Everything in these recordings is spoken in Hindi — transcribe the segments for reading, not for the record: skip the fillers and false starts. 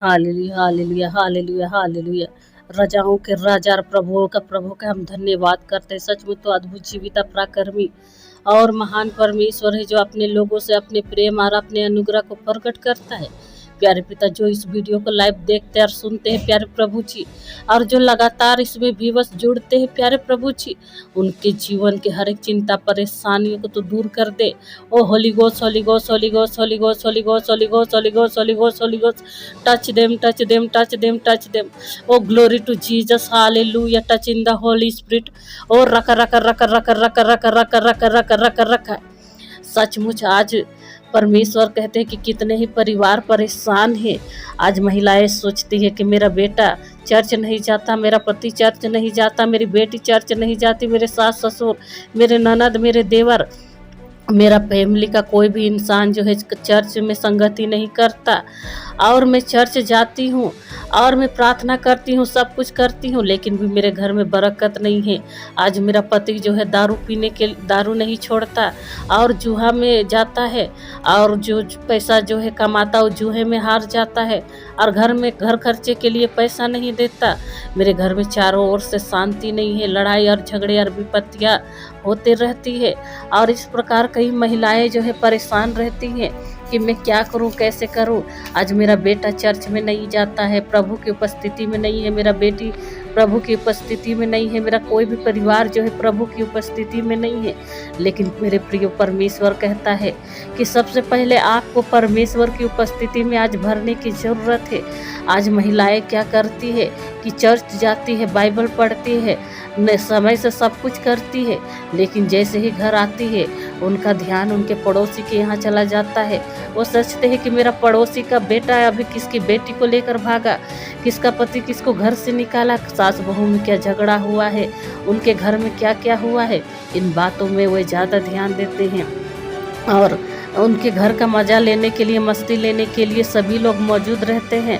Hallelujah hallelujah hallelujah hallelujah. राजाओं के राजा और प्रभुओं का हम धन्यवाद करते हैं। सचमुच तो अद्भुत जीविता पराक्रमी और महान परमेश्वर है, जो अपने लोगों से अपने प्रेम और अपने अनुग्रह को प्रकट करता है। प्यारे पिता, जो इस वीडियो को लाइव देखते और सुनते हैं प्यारे प्रभु जी, और जो लगातार इसमें व्यूअर्स जुड़ते हैं प्यारे प्रभु जी, उनके जीवन के हर एक चिंता परेशानियों को तो दूर कर दे। O holy ghost holy ghost holy ghost holy ghost holy ghost holy ghost holy ghost holy ghost holy ghost, touch them touch them touch them touch them. O glory to Jesus, hallelujah, touch in the holy spirit. ओ रख रख रख रख रख रख रख रख रख रख रख। सचमुच आज परमेश्वर कहते हैं कि कितने ही परिवार परेशान हैं। आज महिलाएं सोचती है कि मेरा बेटा चर्च नहीं जाता, मेरा पति चर्च नहीं जाता, मेरी बेटी चर्च नहीं जाती, मेरे सास ससुर, मेरे ननद, मेरे देवर, मेरा फैमिली का कोई भी इंसान जो है चर्च में संगति नहीं करता। और मैं चर्च जाती हूँ और मैं प्रार्थना करती हूँ, सब कुछ करती हूँ, लेकिन भी मेरे घर में बरकत नहीं है। आज मेरा पति जो है दारू नहीं छोड़ता और जुआ में जाता है, और जो पैसा जो है कमाता वो जुए में हार जाता है, और घर खर्चे के लिए पैसा नहीं देता। मेरे घर में चारों ओर से शांति नहीं है, लड़ाई और झगड़े और विपत्तियाँ होते रहती है। और इस प्रकार कई महिलाएं जो है परेशान रहती हैं कि मैं क्या करूं, कैसे करूं। आज मेरा बेटा चर्च में नहीं जाता है, प्रभु की उपस्थिति में नहीं है, मेरा बेटी प्रभु की उपस्थिति में नहीं है, मेरा कोई भी परिवार जो है प्रभु की उपस्थिति में नहीं है। लेकिन मेरे प्रिय परमेश्वर कहता है कि सबसे पहले आपको परमेश्वर की उपस्थिति में आज भरने की ज़रूरत है। आज महिलाएं क्या करती है कि चर्च जाती है, बाइबल पढ़ती है, समय से सब कुछ करती है, लेकिन जैसे ही घर आती है उनका ध्यान उनके पड़ोसी के यहाँ चला जाता है। वो सोचते हैं कि मेरा पड़ोसी का बेटा अभी किसकी बेटी को लेकर भागा, किसका पति किसको घर से निकाला, सास बहू में क्या झगड़ा हुआ है, उनके घर में क्या क्या हुआ है। इन बातों में वे ज़्यादा ध्यान देते हैं, और उनके घर का मज़ा लेने के लिए, मस्ती लेने के लिए सभी लोग मौजूद रहते हैं।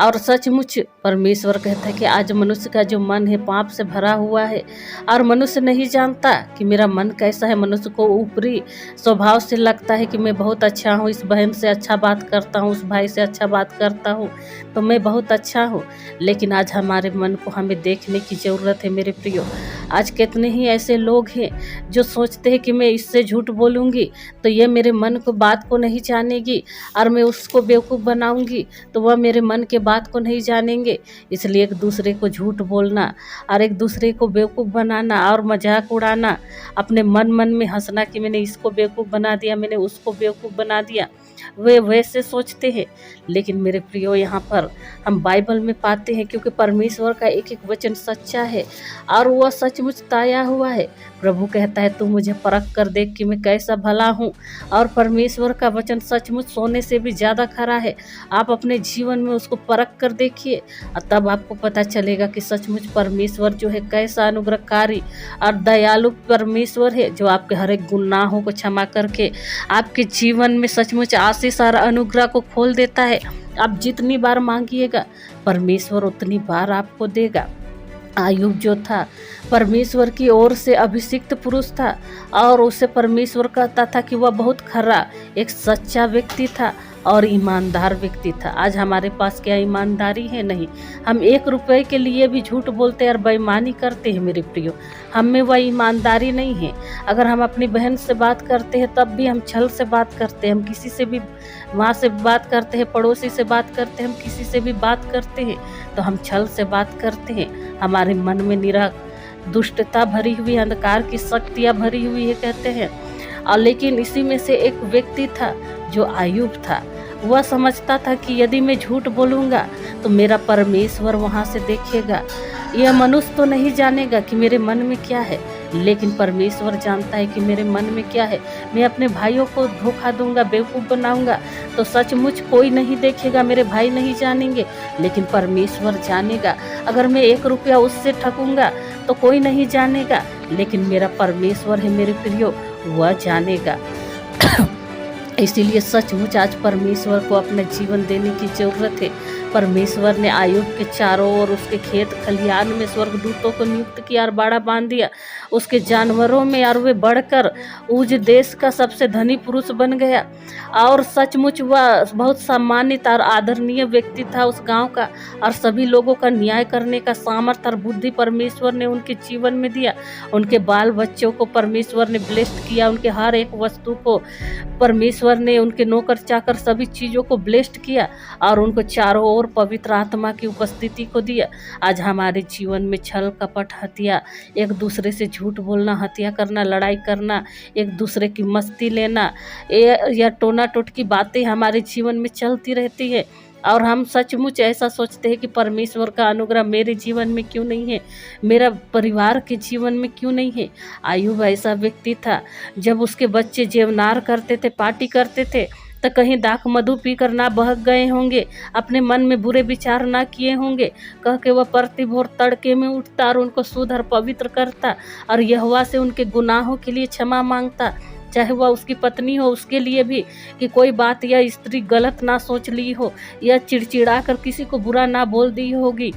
और सचमुच परमेश्वर कहता है कि आज मनुष्य का जो मन है पाप से भरा हुआ है, और मनुष्य नहीं जानता कि मेरा मन कैसा है। मनुष्य को ऊपरी स्वभाव से लगता है कि मैं बहुत अच्छा हूँ, इस बहन से अच्छा बात करता हूँ, उस भाई से अच्छा बात करता हूँ, तो मैं बहुत अच्छा हूँ। लेकिन आज हमारे मन को हमें देखने की ज़रूरत है मेरे प्रियो। आज कितने ही ऐसे लोग हैं जो सोचते हैं कि मैं इससे झूठ बोलूँगी तो ये मेरे मन को बात को नहीं जानेगी, और मैं उसको बेवकूफ़ बनाऊँगी तो वह मेरे मन के बात को नहीं जानेंगे। इसलिए एक दूसरे को झूठ बोलना और एक दूसरे को बेवकूफ़ बनाना और मजाक उड़ाना, अपने मन में हंसना कि मैंने इसको बेवकूफ़ बना दिया, मैंने उसको बेवकूफ़ बना दिया, वे वैसे सोचते हैं। लेकिन मेरे प्रियो, यहाँ पर हम बाइबल में पाते हैं, क्योंकि परमेश्वर का एक एक वचन सच्चा है और वह सचमुच ताया हुआ है। प्रभु कहता है तू मुझे परख कर देख कि मैं कैसा भला हूँ, और परमेश्वर का वचन सचमुच सोने से भी ज़्यादा खरा है। आप अपने जीवन में उसको परख कर देखिए, और तब आपको पता चलेगा कि सचमुच परमेश्वर जो है कैसा अनुग्रहकारी और दयालु परमेश्वर है, जो आपके हर एक गुनाहों को क्षमा करके आपके जीवन में सचमुच आशीष और अनुग्रह को खोल देता है। आप जितनी बार मांगिएगा परमेश्वर उतनी बार आपको देगा। आयुब जो था परमेश्वर की ओर से अभिषिक्त पुरुष था, और उसे परमेश्वर कहता था कि वह बहुत खरा, एक सच्चा व्यक्ति था और ईमानदार व्यक्ति था। आज हमारे पास क्या ईमानदारी है? नहीं। हम 1 रुपए के लिए भी झूठ बोलते हैं और बेईमानी करते हैं मेरे प्रियो। हम में वह ईमानदारी नहीं है। अगर हम अपनी बहन से बात करते हैं तब भी हम छल से बात करते हैं। हम किसी से भी माँ से बात करते हैं, पड़ोसी से बात करते हैं, हम किसी से भी बात करते हैं तो हम छल से बात करते हैं। हमारे मन में दुष्टता भरी हुई, अंधकार की शक्तियाँ भरी हुई है कहते हैं। और लेकिन इसी में से एक व्यक्ति था जो आयुब था। वह समझता था कि यदि मैं झूठ बोलूँगा तो मेरा परमेश्वर वहाँ से देखेगा। यह मनुष्य तो नहीं जानेगा कि मेरे मन में क्या है, लेकिन परमेश्वर जानता है कि मेरे मन में क्या है। मैं अपने भाइयों को धोखा दूंगा, बेवकूफ़ बनाऊंगा तो सचमुच कोई नहीं देखेगा, मेरे भाई नहीं जानेंगे, लेकिन परमेश्वर जानेगा। अगर मैं 1 रुपया उससे ठगूंगा तो कोई नहीं जानेगा, लेकिन मेरा परमेश्वर है मेरे प्रियो, वह जानेगा। इसीलिए सचमुच आज परमेश्वर को अपना जीवन देने की ज़रूरत है। परमेश्वर ने आयुब के चारों ओर उसके खेत खलिहान में स्वर्गदूतों को नियुक्त किया और बाड़ा बांध दिया उसके जानवरों में, और वे बढ़कर उज देश का सबसे धनी पुरुष बन गया। और सचमुच वह बहुत सम्मानित और आदरणीय व्यक्ति था उस गांव का, और सभी लोगों का न्याय करने का सामर्थ्य और बुद्धि परमेश्वर ने उनके जीवन में दिया। उनके बाल बच्चों को परमेश्वर ने ब्लेस्ड किया, उनके हर एक वस्तु को परमेश्वर ने, उनके नौकर चाकर सभी चीज़ों को ब्लेस्ड किया और उनको चारों ओर पवित्र आत्मा की उपस्थिति को दिया। आज हमारे जीवन में छल कपट, हत्या, एक दूसरे से झूठ बोलना, हत्या करना, लड़ाई करना, एक दूसरे की मस्ती लेना या टोना टोटकी बातें हमारे जीवन में चलती रहती है, और हम सचमुच ऐसा सोचते हैं कि परमेश्वर का अनुग्रह मेरे जीवन में क्यों नहीं है, मेरा परिवार के जीवन में क्यों नहीं है। आयुब ऐसा व्यक्ति था, जब उसके बच्चे जेवनार करते थे, पार्टी करते थे, तो कहीं दाख मधु पीकर ना बहक गए होंगे, अपने मन में बुरे विचार ना किए होंगे, कह के वह प्रतिभोर तड़के में उठता और उनको शुद्ध और पवित्र करता और यहोवा से उनके गुनाहों के लिए क्षमा मांगता, चाहे वह उसकी पत्नी हो उसके लिए भी, कि कोई बात या स्त्री गलत ना सोच ली हो या चिड़चिड़ा कर किसी को बुरा ना बोल दी होगी,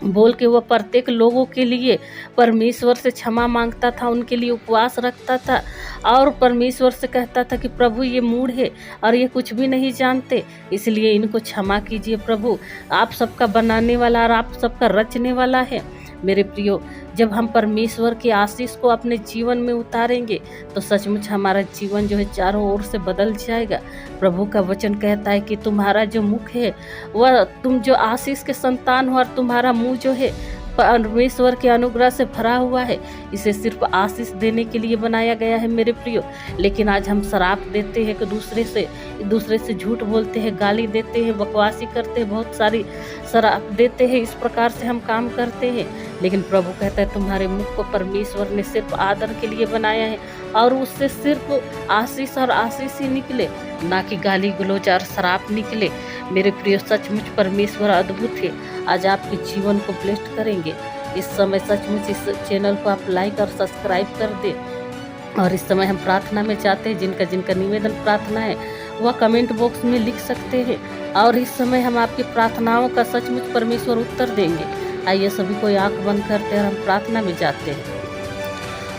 बोल के वह प्रत्येक लोगों के लिए परमेश्वर से क्षमा मांगता था, उनके लिए उपवास रखता था और परमेश्वर से कहता था कि प्रभु ये मूढ़ है और ये कुछ भी नहीं जानते, इसलिए इनको क्षमा कीजिए प्रभु, आप सबका बनाने वाला और आप सबका रचने वाला है। मेरे प्रियो, जब हम परमेश्वर की आशीष को अपने जीवन में उतारेंगे तो सचमुच हमारा जीवन जो है चारों ओर से बदल जाएगा। प्रभु का वचन कहता है कि तुम्हारा जो मुख है वह, तुम जो आशीष के संतान हो और तुम्हारा मुंह जो है परमेश्वर के अनुग्रह से भरा हुआ है, इसे सिर्फ आशीष देने के लिए बनाया गया है मेरे प्रियो। लेकिन आज हम शराप देते हैं, एक दूसरे से झूठ बोलते हैं, गाली देते हैं, बकवासी करते हैं, बहुत सारी शराप देते हैं, इस प्रकार से हम काम करते हैं। लेकिन प्रभु कहता है तुम्हारे मुख को परमेश्वर ने सिर्फ आदर के लिए बनाया है और उससे सिर्फ आशीष और आशीष ही निकले, ना कि गाली गलौज और शराप निकले। मेरे प्रिय, सचमुच परमेश्वर अद्भुत है, आज आपके जीवन को ब्लेस्ड करेंगे। इस समय सचमुच इस चैनल को आप लाइक और सब्सक्राइब कर दें। और इस समय हम प्रार्थना में चाहते हैं, जिनका जिनका निवेदन प्रार्थना है वह कमेंट बॉक्स में लिख सकते हैं, और इस समय हम आपकी प्रार्थनाओं का सचमुच परमेश्वर उत्तर देंगे। आइए सभी को आंख बंद करते हैं और हम प्रार्थना में जाते हैं।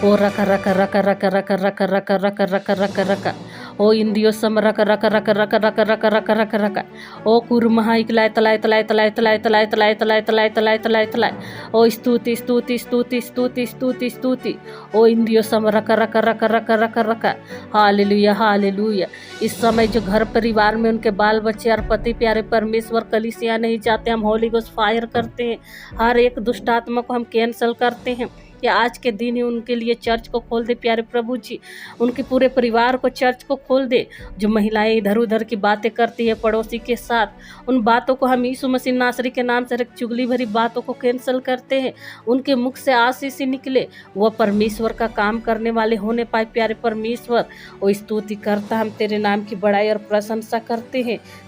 ओ रका रका रका रका रका रका रका रका रका रका रका ओ इंदियो सम रका रका रका रका रका रका रका रका रका ओ कुर्महा इकलाय तलाय तलाय तलाय तलाय तलाय तलाय तलाय तलाय तलाय तलाय तलाय ओ स्तुति स्तुति स्तुति स्तुति स्तुति स्तुति ओ इंदियो सम रका रका रका रका रका रका। Hallelujah hallelujah. इस समय जो घर परिवार में उनके बाल बच्चे और पति प्यारे परमेश्वर कलीसिया नहीं चाहते, हम होली गोस्ट फायर करते हैं, हर एक दुष्ट आत्मा को हम कैंसल करते हैं कि आज के दिन ही उनके लिए चर्च को खोल दे प्यारे प्रभु जी, उनके पूरे परिवार को चर्च को खोल दे। जो महिलाएं इधर उधर की बातें करती है पड़ोसी के साथ, उन बातों को हम यीशु मसीह नासरी के नाम से चुगली भरी बातों को कैंसिल करते हैं, उनके मुख से आशीष ही निकले, वह परमेश्वर का काम करने वाले होने पाए प्यारे परमेश्वर। वो स्तुति करता, हम तेरे नाम की बड़ाई और प्रशंसा करते हैं।